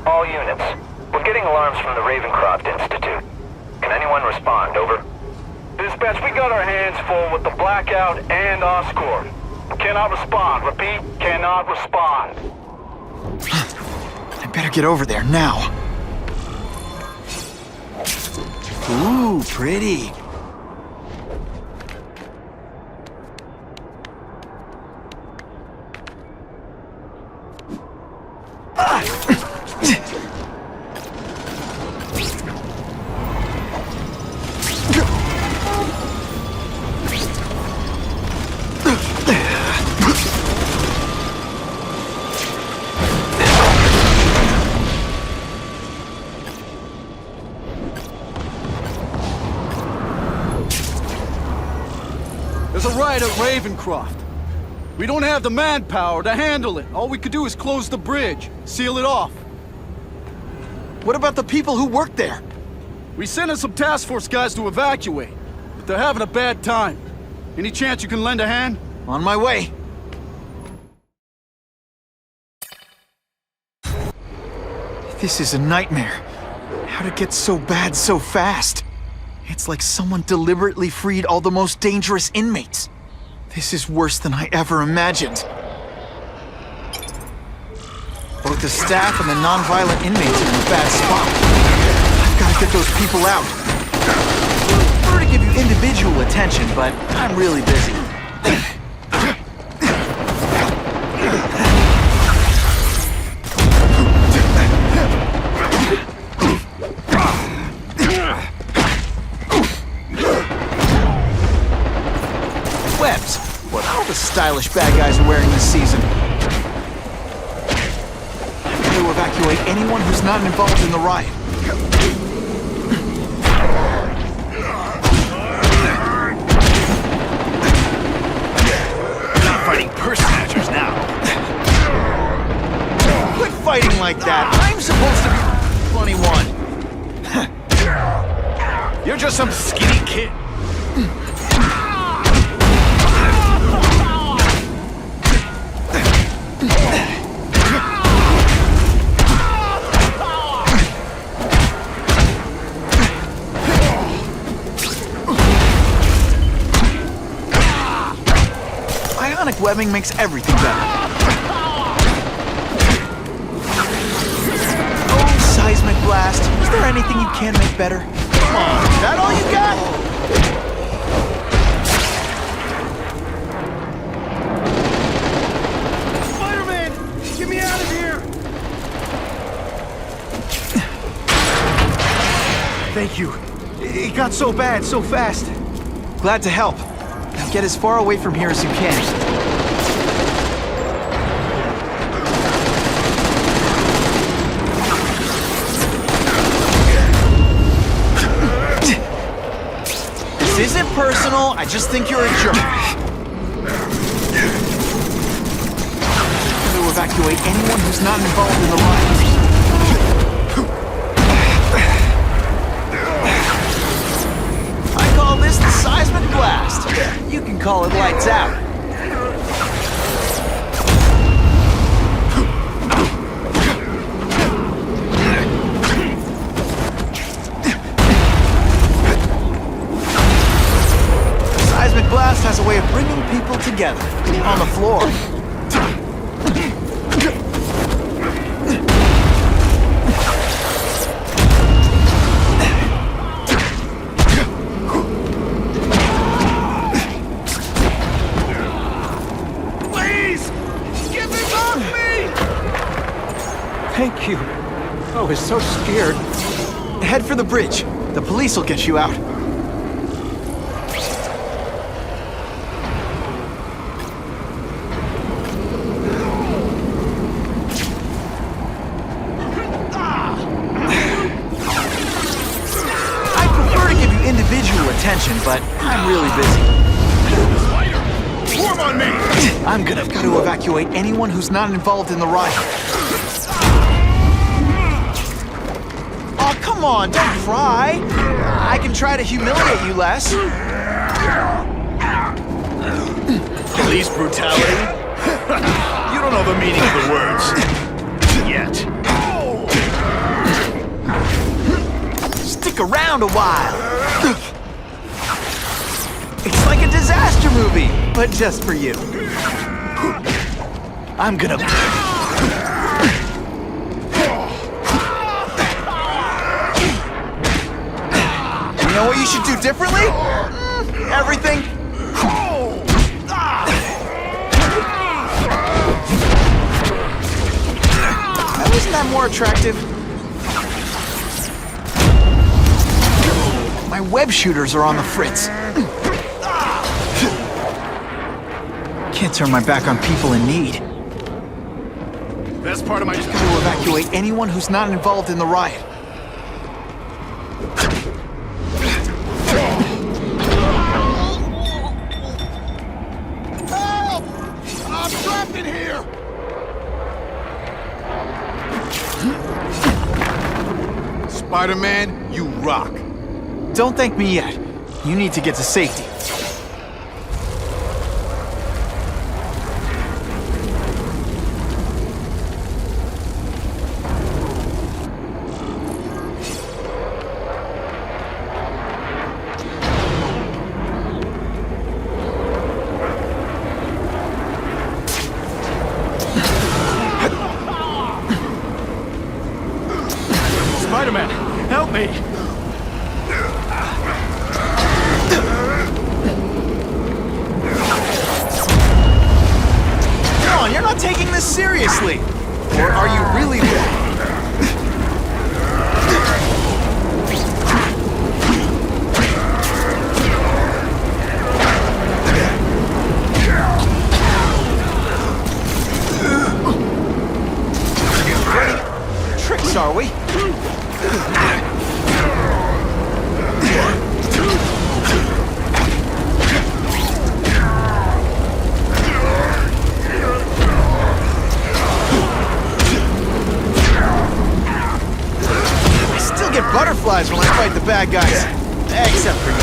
All units. We're getting alarms from the Ravencroft Institute. Can anyone respond? Over. Dispatch, we got our hands full with the blackout and Oscorp. Cannot respond. Repeat, cannot respond. I better get over there now. Ooh, pretty. There's a riot at Ravencroft. We don't have the manpower to handle it. All we could do is close the bridge, seal it off. What about the people who work there? We sent in some task force guys to evacuate, but they're having a bad time. Any chance you can lend a hand? On my way. This is a nightmare. How'd it get so bad so fast? It's like someone deliberately freed all the most dangerous inmates. This is worse than I ever imagined. Both the staff and the non-violent inmates are in a bad spot. I've got to get those people out. I prefer to give you individual attention, but I'm really busy. Webs. What all the stylish bad guys are wearing this season. I've got to evacuate anyone who's not involved in the riot. We're not fighting purse snatchers now. Quit fighting like that. I'm supposed to be 21. You're just some skinny kid. Ionic webbing makes everything better. Oh, seismic blast. Is there anything you can make better? Come on, is that all you got? Spider-Man! Get me out of here! Thank you. It got so bad, so fast. Glad to help. Now get as far away from here as you can. This isn't personal, I just think you're a jerk. I'm going to evacuate anyone who's not involved in the riot. I call this the seismic blast. You can call it lights out. Seismic blast has a way of bringing people together on the floor. Thank you. I was so scared. Head for the bridge. The police will get you out. I prefer to give you individual attention, but I'm really busy. Form on me! I've got to evacuate anyone who's not involved in the riot. Oh, come on, don't cry. I can try to humiliate you less. Police brutality? You don't know the meaning of the words. Yet. Stick around a while. It's like a disaster movie, but just for you. I'm gonna... You know what you should do differently? Everything. Isn't that more attractive? My web shooters are on the fritz. Can't turn my back on people in need. Best part of my... To evacuate anyone who's not involved in the riot. Help! I'm trapped in here! Spider-Man, you rock. Don't thank me yet. You need to get to safety. Spider-Man, help me! Come on, you're not taking this seriously. Or are you really there? Tricks, are we? I still get butterflies when I fight the bad guys. Except for you.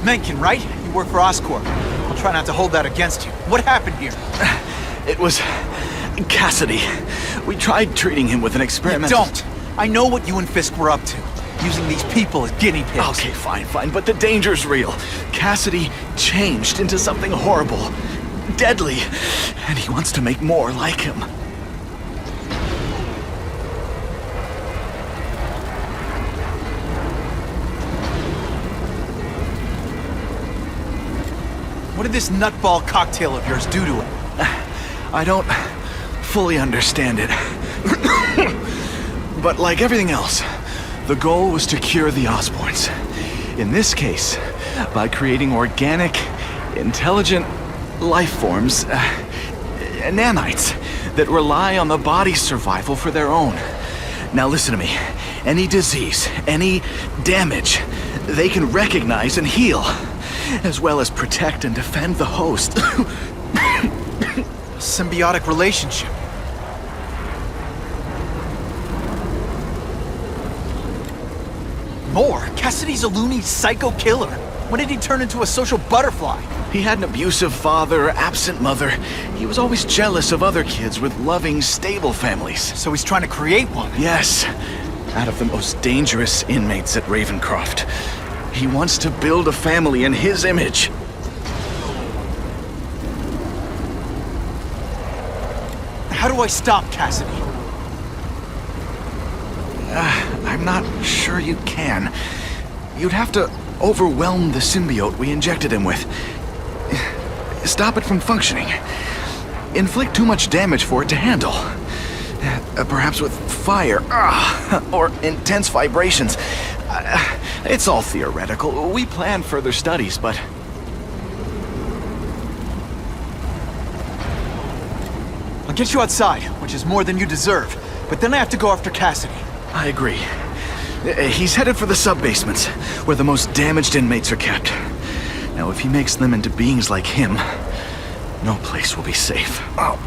Mencken, right? You work for Oscorp. I'll try not to hold that against you. What happened here? It was... Cassidy. We tried treating him with an experiment. Don't! I know what you and Fisk were up to. Using these people as guinea pigs. Okay, fine, but the danger's real. Cassidy changed into something horrible. Deadly. And he wants to make more like him. What did this nutball cocktail of yours do to him? I don't fully understand it. But like everything else, the goal was to cure the Osborns. In this case, by creating organic, intelligent life forms, nanites, that rely on the body's survival for their own. Now listen to me. Any disease, any damage, they can recognize and heal, as well as protect and defend the host. Symbiotic relationship. More? Cassidy's a loony psycho killer. When did he turn into a social butterfly? He had an abusive father, absent mother. He was always jealous of other kids with loving, stable families. So he's trying to create one. Yes, out of the most dangerous inmates at Ravencroft. He wants to build a family in his image. How do I stop Cassidy? I'm not sure you can. You'd have to overwhelm the symbiote we injected him with. Stop it from functioning. Inflict too much damage for it to handle. Perhaps with fire, or intense vibrations. It's all theoretical. We plan further studies, but... I'll get you outside, which is more than you deserve. But then I have to go after Cassidy. I agree. He's headed for the sub-basements, where the most damaged inmates are kept. Now, if he makes them into beings like him, no place will be safe. Oh.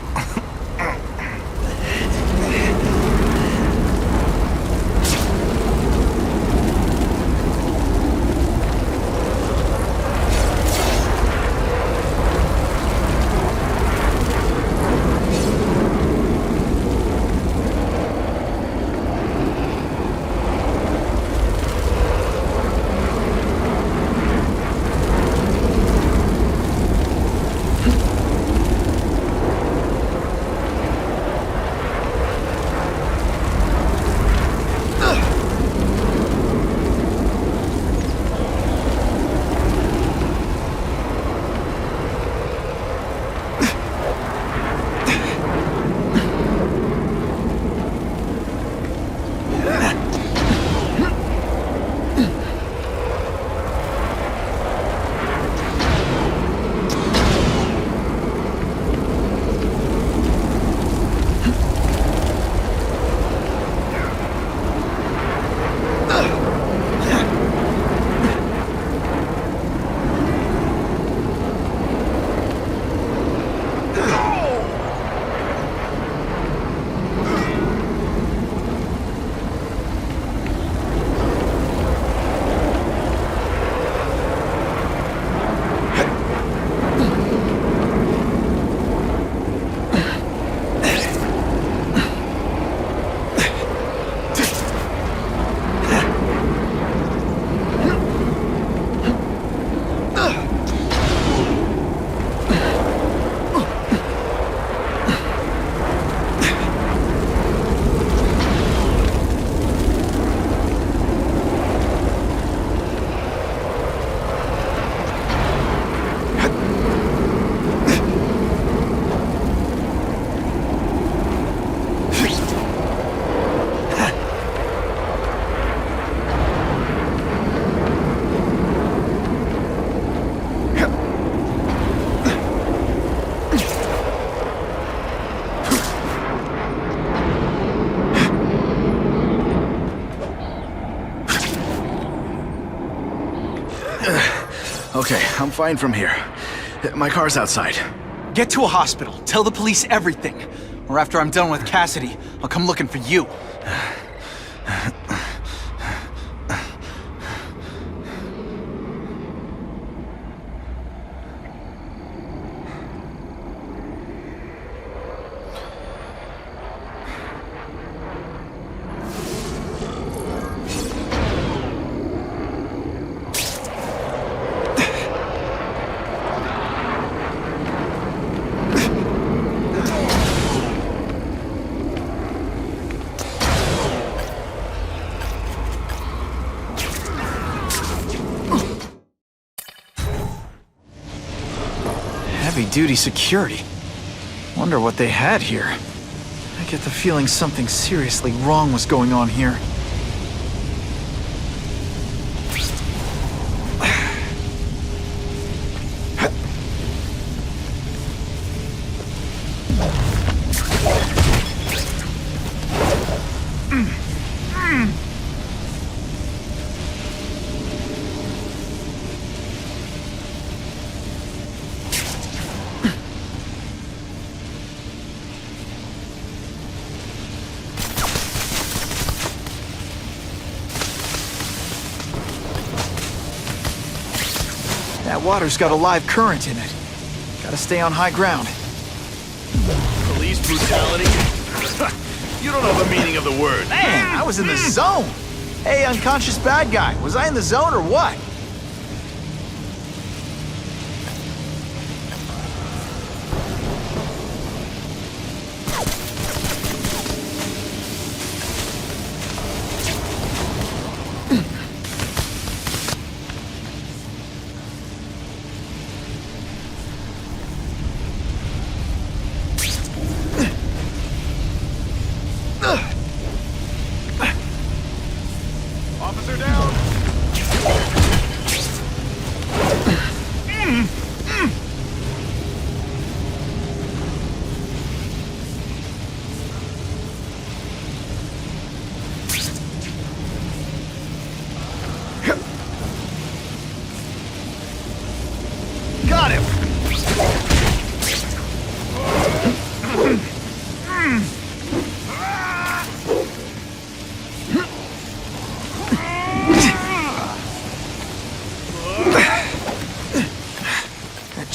Okay, I'm fine from here. My car's outside. Get to a hospital. Tell the police everything. Or after I'm done with Cassidy, I'll come looking for you. Heavy-duty security. Wonder what they had here. I get the feeling something seriously wrong was going on here. That water's got a live current in it. Gotta stay on high ground. Police brutality? You don't know the meaning of the word. Man, I was in the zone! Hey, unconscious bad guy, was I in the zone or what? Officer down!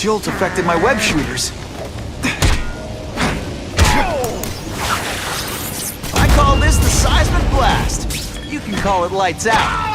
jolt affected my web shooters. I call this the seismic blast. You can call it lights out.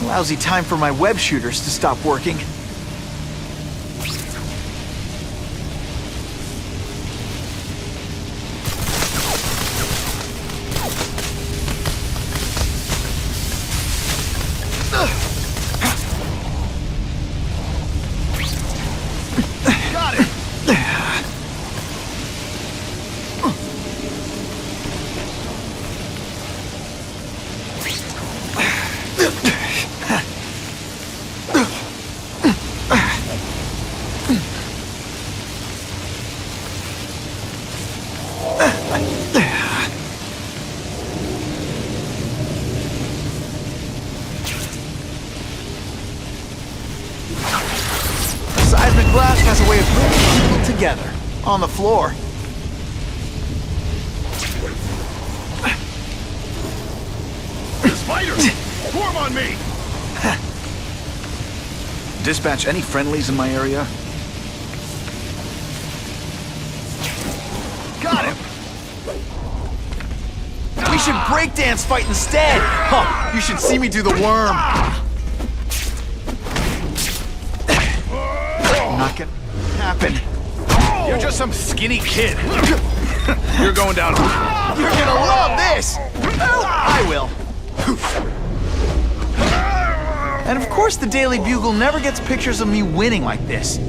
Lousy time for my web shooters to stop working. Got it! Seismic blast has a way of bringing people together. On the floor. Spiders! Form on me! Dispatch any friendlies in my area? Got him! We should breakdance fight instead! Huh, you should see me do the worm! Not gonna happen. You're just some skinny kid. You're going down. You're gonna love this! I will. And of course the Daily Bugle never gets pictures of me winning like this.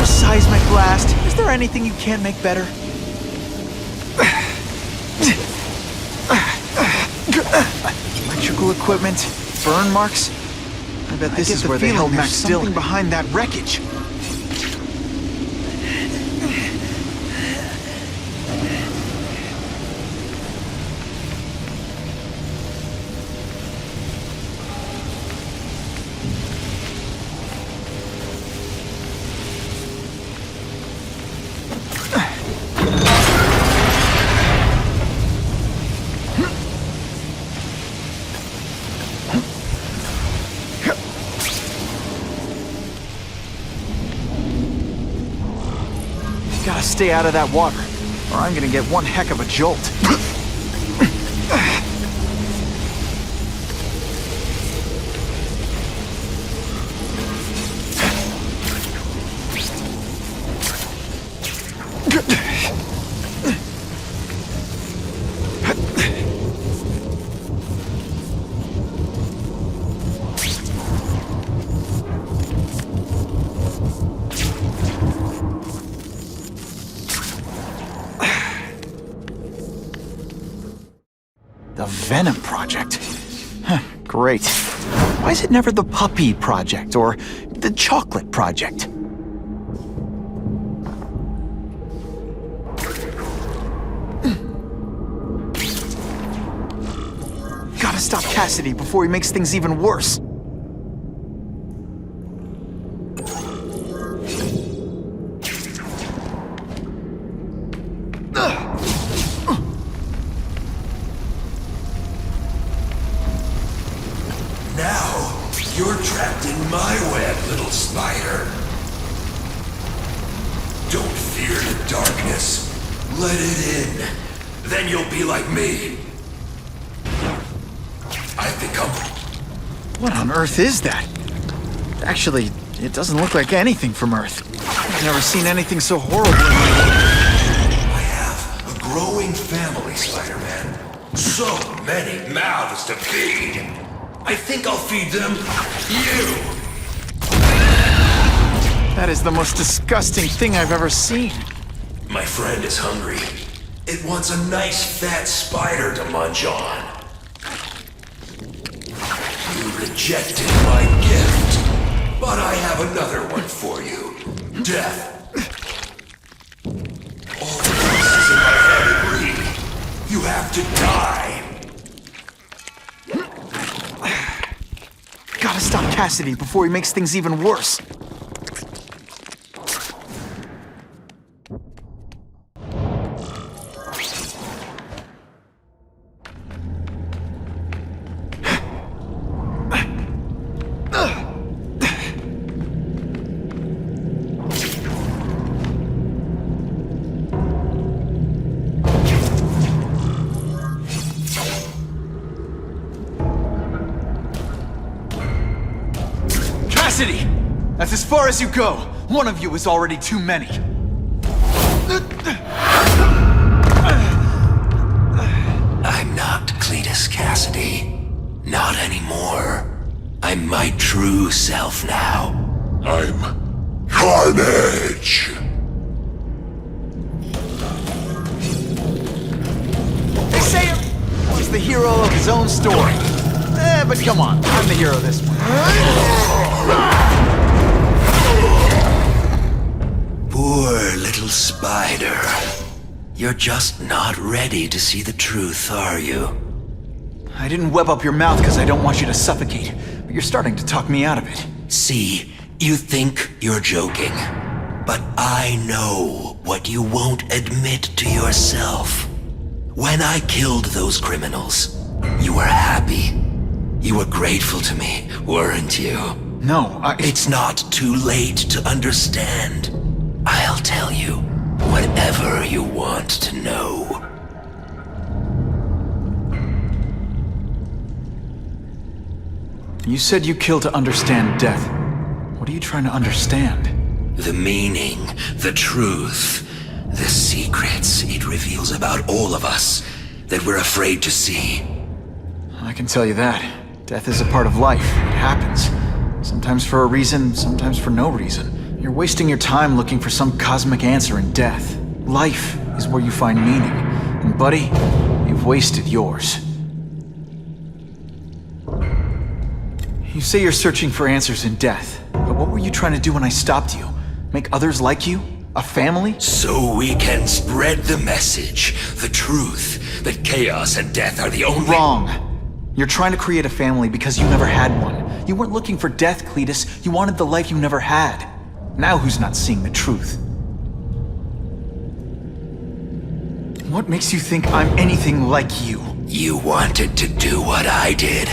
Seismic blast. Is there anything you can't make better? Electrical equipment, burn marks. I bet this is where they held Max still. Something behind that wreckage. Gotta stay out of that water, or I'm gonna get one heck of a jolt. The Venom Project? Huh, great. Why is it never the Puppy Project or the Chocolate Project? Gotta stop Cassidy before he makes things even worse. Now, you're trapped in my web, little spider. Don't fear the darkness. Let it in. Then you'll be like me. I've become... What on earth is that? Actually, it doesn't look like anything from Earth. I've never seen anything so horrible in my life. I have a growing family, Spider-Man. So many mouths to feed. I think I'll feed them you. That is the most disgusting thing I've ever seen. My friend is hungry. It wants a nice fat spider to munch on. You rejected my gift, but I have another one for you. Death. All the voices in my head agree. You have to die. Gotta stop Cassidy before he makes things even worse. Cassidy! That's as far as you go. One of you is already too many. I'm not Cletus Cassidy. Not anymore. I'm my true self now. I'm Carnage! They say he's the hero of his own story. But come on, I'm the hero this one. Poor little spider. You're just not ready to see the truth, are you? I didn't web up your mouth because I don't want you to suffocate, but you're starting to talk me out of it. See, you think you're joking, but I know what you won't admit to yourself. When I killed those criminals, you were happy. You were grateful to me, weren't you? No, It's not too late to understand. I'll tell you whatever you want to know. You said you kill to understand death. What are you trying to understand? The meaning, the truth, the secrets it reveals about all of us that we're afraid to see. I can tell you that. Death is a part of life. It happens. Sometimes for a reason, sometimes for no reason. You're wasting your time looking for some cosmic answer in death. Life is where you find meaning. And buddy, you've wasted yours. You say you're searching for answers in death, but what were you trying to do when I stopped you? Make others like you? A family? So we can spread the message, the truth, that chaos and death are the only— Wrong. You're trying to create a family because you never had one. You weren't looking for death, Cletus. You wanted the life you never had. Now who's not seeing the truth? What makes you think I'm anything like you? You wanted to do what I did.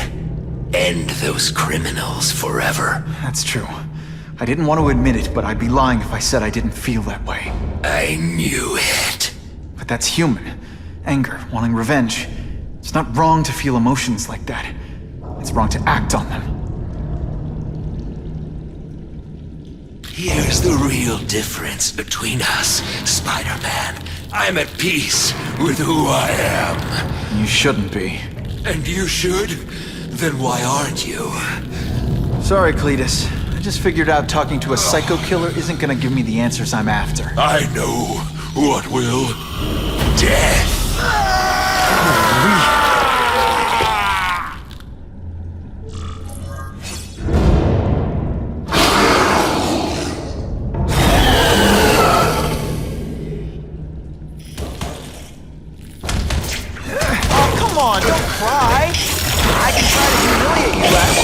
End those criminals forever. That's true. I didn't want to admit it, but I'd be lying if I said I didn't feel that way. I knew it. But that's human. Anger, wanting revenge. It's not wrong to feel emotions like that. It's wrong to act on them. Here's the real difference between us, Spider-Man. I'm at peace with who I am. You shouldn't be. And you should? Then why aren't you? Sorry, Cletus. I just figured out talking to a psycho killer isn't gonna give me the answers I'm after. I know what will. Death. on, don't cry. I can try to humiliate you less.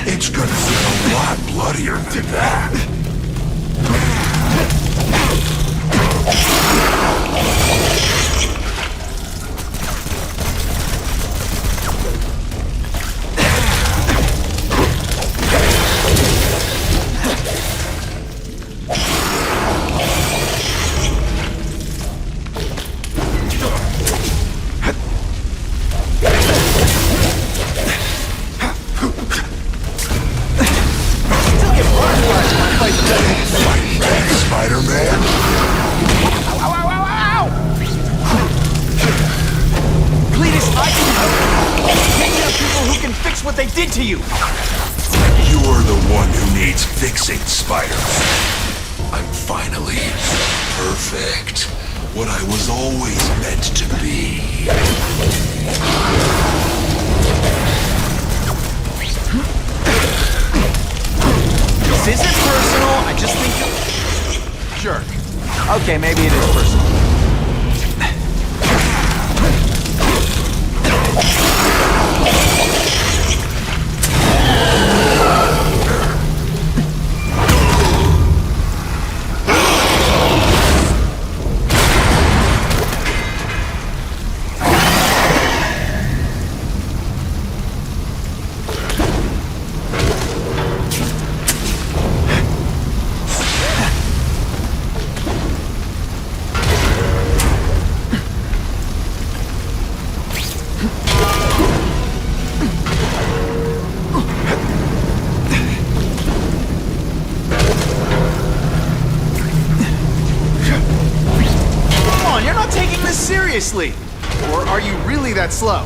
It's gonna get a lot bloodier than that. Spider-Man? Ow, ow, ow, ow! Cletus, I can help you. Maybe there are people who can fix what they did to you. You're the one who needs fixing, Spider-Man. I'm finally perfect. What I was always meant to be. This isn't personal, I just think you're... Jerk. Okay, maybe it is personal. Seriously? Or are you really that slow?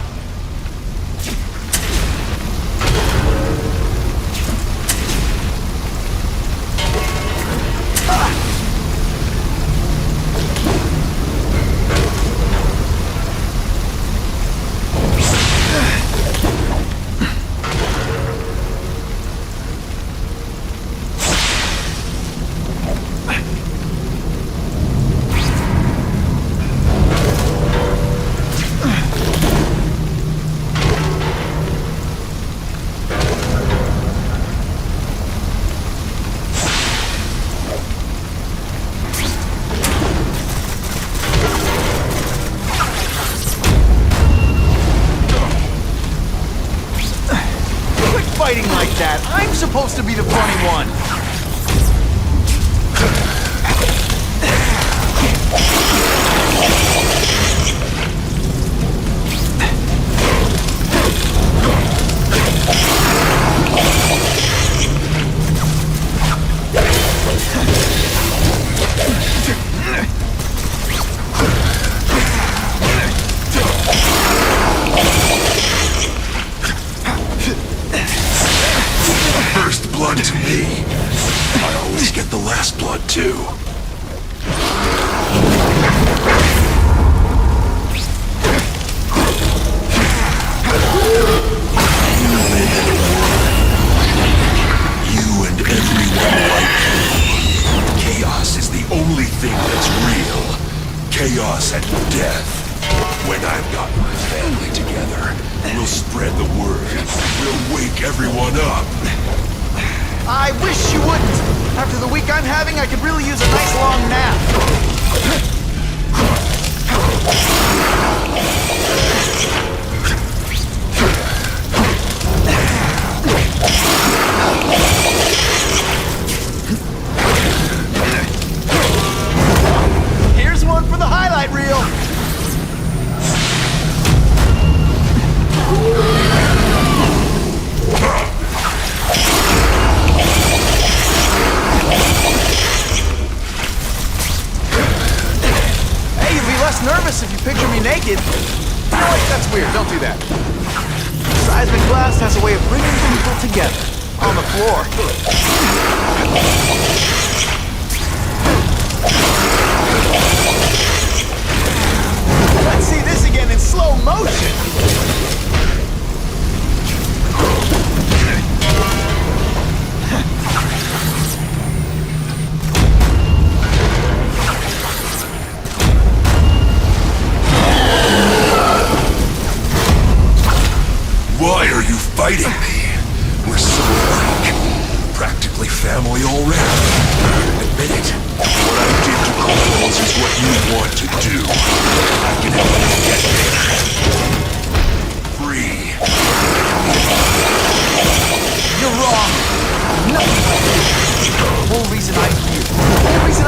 Fighting like that. I'm supposed to be the funny one. Blood to me. I always get the last blood, too. You and everyone like you. Chaos is the only thing that's real. Chaos and death. When I've got my family together, we'll spread the word. We'll wake everyone up. I wish you wouldn't. After the week I'm having, I could really use a nice long nap. Here's one for the highlight reel. Nervous if you picture me naked. You know what? That's weird. Don't do that. Seismic blast has a way of bringing people together on the floor. Let's see this again in slow motion.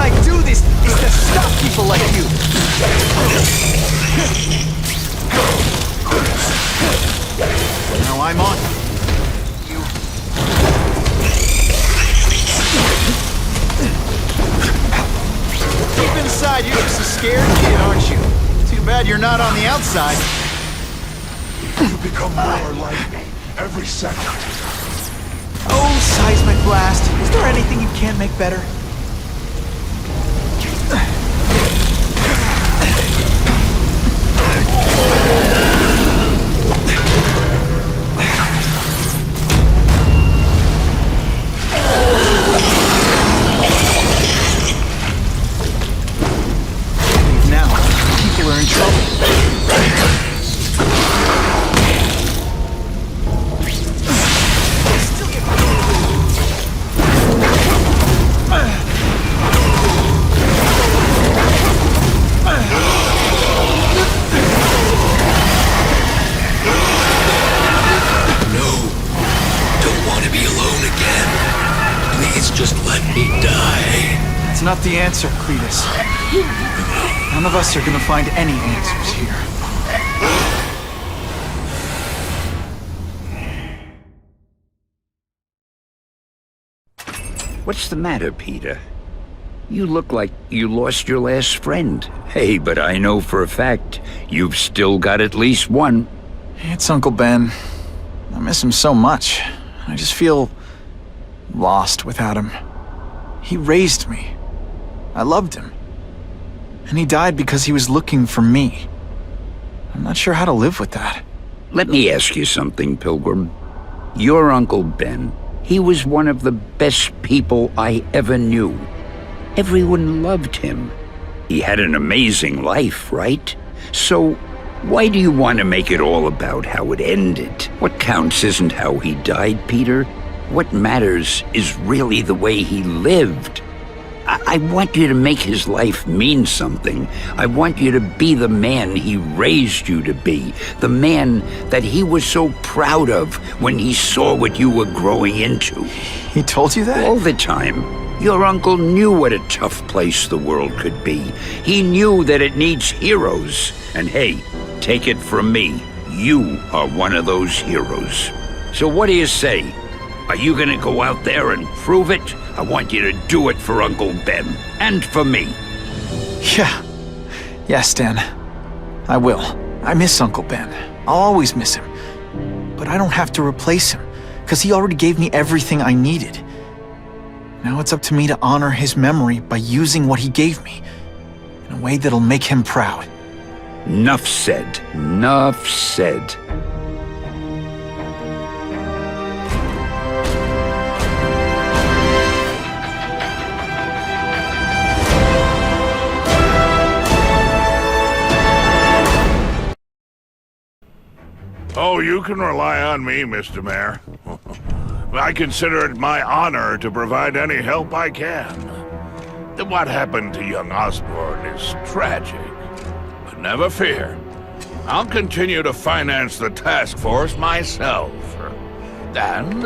I do this is to stop people like you. Now I'm on you. Deep inside, you're just a scared kid, aren't you? Too bad you're not on the outside. You become more like me every second. Oh, seismic blast. Is there anything you can't make better? Now, people are in trouble. It's not the answer, Cletus. None of us are gonna find any answers here. What's the matter, Peter? You look like you lost your last friend. Hey, but I know for a fact you've still got at least one. It's Uncle Ben. I miss him so much. I just feel lost without him. He raised me. I loved him. And he died because he was looking for me. I'm not sure how to live with that. Let me ask you something, Pilgrim. Your Uncle Ben, he was one of the best people I ever knew. Everyone loved him. He had an amazing life, right? So, why do you want to make it all about how it ended? What counts isn't how he died, Peter. What matters is really the way he lived. I want you to make his life mean something. I want you to be the man he raised you to be. The man that he was so proud of when he saw what you were growing into. He told you that? All the time. Your uncle knew what a tough place the world could be. He knew that it needs heroes. And hey, take it from me, you are one of those heroes. So what do you say? Are you gonna go out there and prove it? I want you to do it for Uncle Ben, and for me. Yeah. Yes, Dan. I will. I miss Uncle Ben. I'll always miss him. But I don't have to replace him, because he already gave me everything I needed. Now it's up to me to honor his memory by using what he gave me, in a way that'll make him proud. Nuff said. Nuff said. Oh, you can rely on me, Mr. Mayor. I consider it my honor to provide any help I can. What happened to young Osborne is tragic, but never fear. I'll continue to finance the task force myself. And,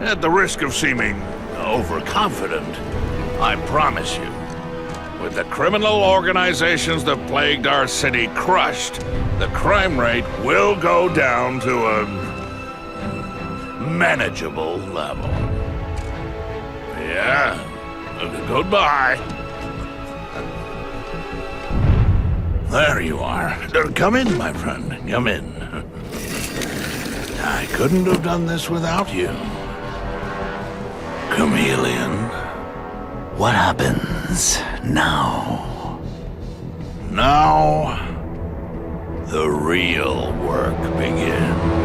at the risk of seeming overconfident, I promise you, with the criminal organizations that plagued our city crushed, the crime rate will go down to a manageable level. Yeah, goodbye. There you are. Come in, my friend. Come in. I couldn't have done this without you. Chameleon. What happens now? Now, the real work begins.